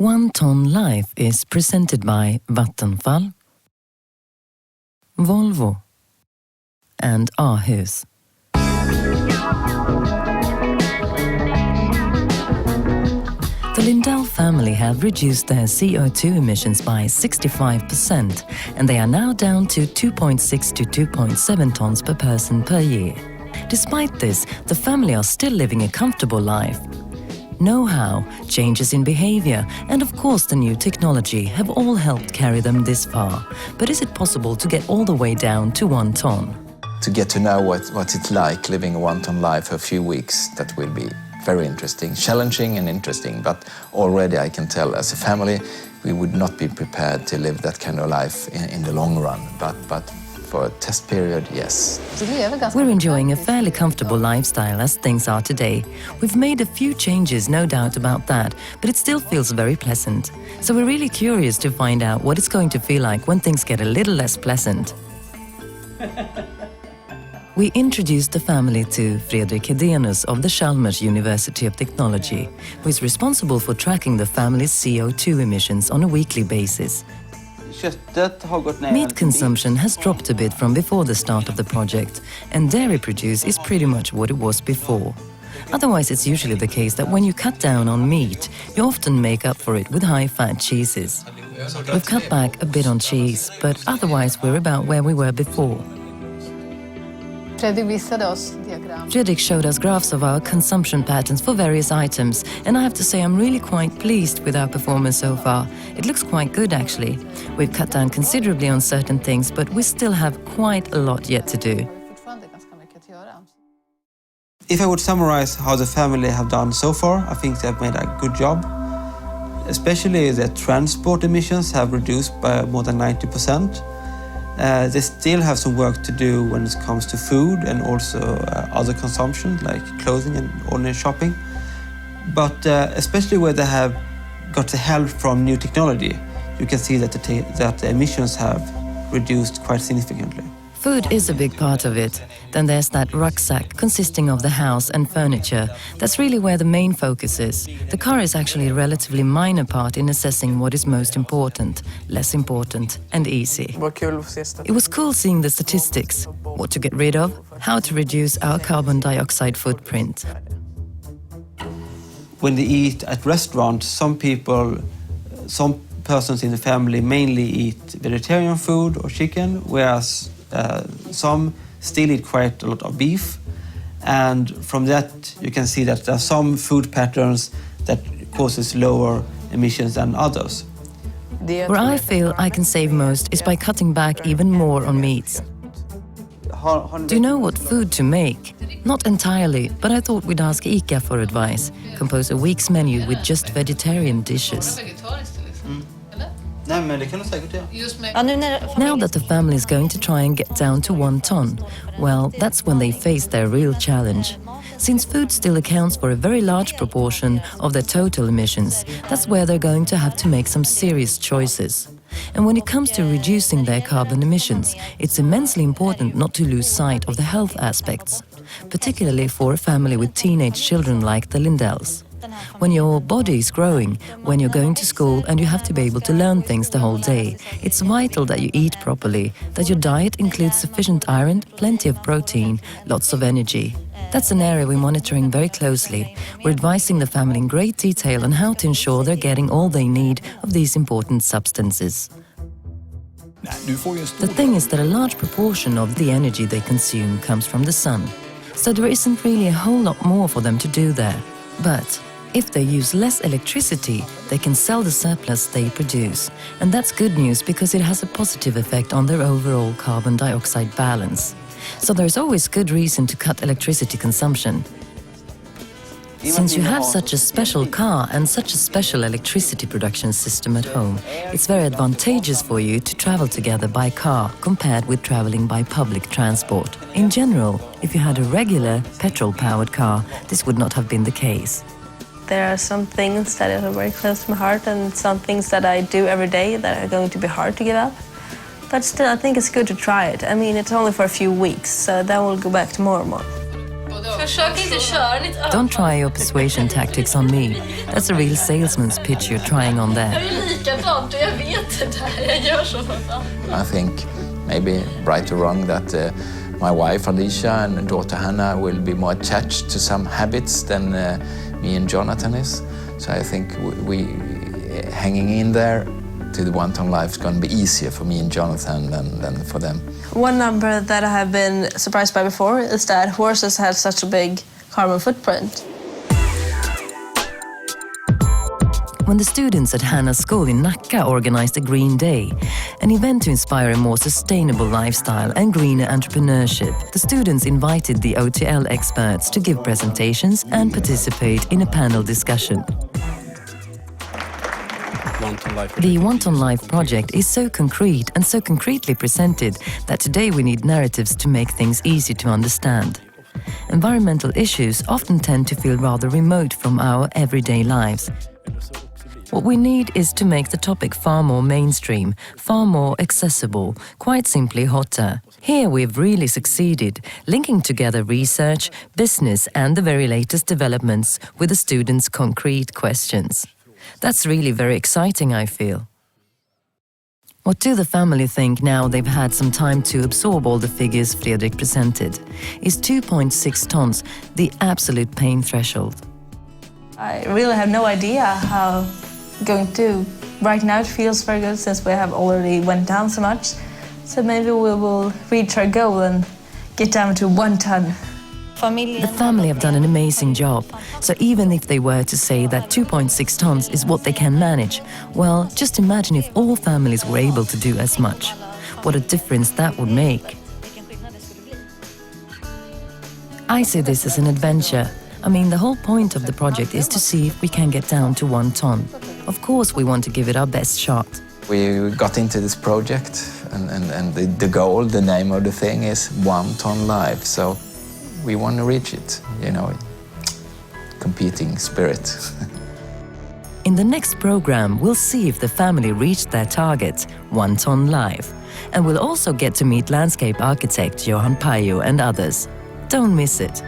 One Tonne Life is presented by Vattenfall, Volvo and Aarhus. The Lindell family have reduced their CO2 emissions by 65%, and they are now down to 2.6 to 2.7 tons per person per year. Despite this, the family are still living a comfortable life. Know-how, changes in behavior, and of course the new technology have all helped carry them this far. But is it possible to get all the way down to 1 ton? To get to know what it's like living a 1 ton life for a few weeks, that will be very interesting, challenging and interesting. But already I can tell, as a family, we would not be prepared to live that kind of life in the long run. But for a test period, yes. We're enjoying a fairly comfortable lifestyle as things are today. We've made a few changes, no doubt about that, but it still feels very pleasant. So we're really curious to find out what it's going to feel like when things get a little less pleasant. We introduced the family to Fredrik Hedenius of the Chalmers University of Technology, who is responsible for tracking the family's CO2 emissions on a weekly basis. Meat consumption has dropped a bit from before the start of the project, and dairy produce is pretty much what it was before. Otherwise, it's usually the case that when you cut down on meat, you often make up for it with high-fat cheeses. We've cut back a bit on cheese, but otherwise we're about where we were before. Fredrik showed us graphs of our consumption patterns for various items, and I have to say I'm really quite pleased with our performance so far. It looks quite good actually. We've cut down considerably on certain things, but we still have quite a lot yet to do. If I would summarize how the family have done so far, I think they've made a good job. Especially the transport emissions have reduced by more than 90%. They still have some work to do when it comes to food and also other consumption like clothing and ordinary shopping. But especially where they have got the help from new technology, you can see that the emissions have reduced quite significantly. Food is a big part of it. Then there's that rucksack consisting of the house and furniture. That's really where the main focus is. The car is actually a relatively minor part in assessing what is most important, less important, and easy. It was cool seeing the statistics, what to get rid of, how to reduce our carbon dioxide footprint. When they eat at restaurants, some persons in the family mainly eat vegetarian food or chicken, whereas some still eat quite a lot of beef, and from that you can see that there are some food patterns that causes lower emissions than others. Where I feel I can save most is by cutting back even more on meats. Do you know what food to make? Not entirely, but I thought we'd ask ICA for advice. Compose a week's menu with just vegetarian dishes. Nej, men det kan du säkert göra. Now that the family is going to try and get down to 1 ton, well, that's when they face their real challenge. Since food still accounts for a very large proportion of their total emissions, that's where they're going to have to make some serious choices. And when it comes to reducing their carbon emissions, it's immensely important not to lose sight of the health aspects, particularly for a family with teenage children like the Lindells. When your body is growing, when you're going to school and you have to be able to learn things the whole day, it's vital that you eat properly, that your diet includes sufficient iron, plenty of protein, lots of energy. That's an area we're monitoring very closely. We're advising the family in great detail on how to ensure they're getting all they need of these important substances. The thing is that a large proportion of the energy they consume comes from the sun, so there isn't really a whole lot more for them to do there. But if they use less electricity, they can sell the surplus they produce. And that's good news because it has a positive effect on their overall carbon dioxide balance. So there's always good reason to cut electricity consumption. Since you have such a special car and such a special electricity production system at home, it's very advantageous for you to travel together by car compared with traveling by public transport. In general, if you had a regular petrol-powered car, this would not have been the case. There are some things that are very close to my heart and some things that I do every day that are going to be hard to give up. But still, I think it's good to try it. I mean, it's only for a few weeks, so then we'll go back to more and more. Don't try your persuasion tactics on me. That's a real salesman's pitch you're trying on there. I think, maybe right or wrong, that my wife Alicia and daughter Hannah will be more attached to some habits than me and Jonathan is. So I think we hanging in there to the One Tonne life is going to be easier for me and Jonathan than for them. One number that I have been surprised by before is that horses have such a big carbon footprint. When the students at Hannah's school in Nacka organized a Green Day, an event to inspire a more sustainable lifestyle and greener entrepreneurship, the students invited the OTL experts to give presentations and participate in a panel discussion. The One Tonne Life project is so concrete and so concretely presented that today we need narratives to make things easy to understand. Environmental issues often tend to feel rather remote from our everyday lives. What we need is to make the topic far more mainstream, far more accessible, quite simply hotter. Here we've really succeeded, linking together research, business and the very latest developments with the students' concrete questions. That's really very exciting, I feel. What do the family think now they've had some time to absorb all the figures Fredrik presented? Is 2.6 tons the absolute pain threshold? I really have no idea how going to. Right now it feels very good since we have already went down so much. So maybe we will reach our goal and get down to 1 ton. The family have done an amazing job. So even if they were to say that 2.6 tons is what they can manage, well, just imagine if all families were able to do as much. What a difference that would make. I see this as an adventure. I mean, the whole point of the project is to see if we can get down to 1 ton. Of course, we want to give it our best shot. We got into this project and the goal, the name of the thing is One Tonne Life. So we want to reach it, you know, competing spirit. In the next program, we'll see if the family reached their target, 1 Tonne Life. And we'll also get to meet landscape architect Johan Pajo and others. Don't miss it.